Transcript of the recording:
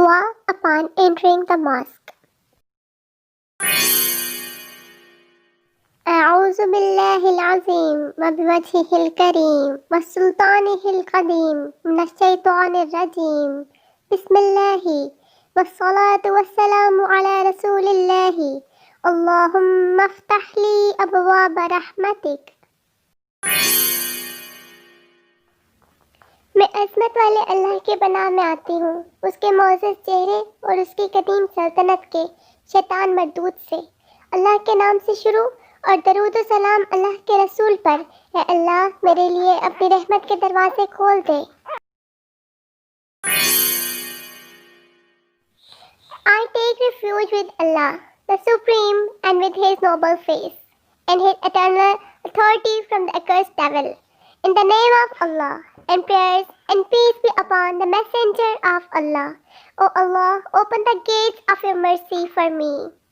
Dua upon entering the mosque. أعوذ بالله العظيم وبوجهه الكريم وسلطانه القديم من الشيطان الرجيم. بسم الله والصلاة والسلام على رسول الله. اللهم افتح لي أبواب رحمتك. میں عظمت والے اللہ کے پناہ میں آتی ہوں، اس کے معزز چہرے اور اس کی قدیم سلطنت کے شیطان مردود سے۔ اللہ کے نام سے شروع اور درود و سلام اللہ کے رسول پر۔ اے اللہ میرے لیے اپنی رحمت کے دروازے کھول دے۔ I take refuge with Allah, the Supreme, and with His noble face, and His eternal authority from the accursed devil. In the name of Allah, and prayers and peace be upon the messenger of Allah. O Allah, open the gates of your mercy for me.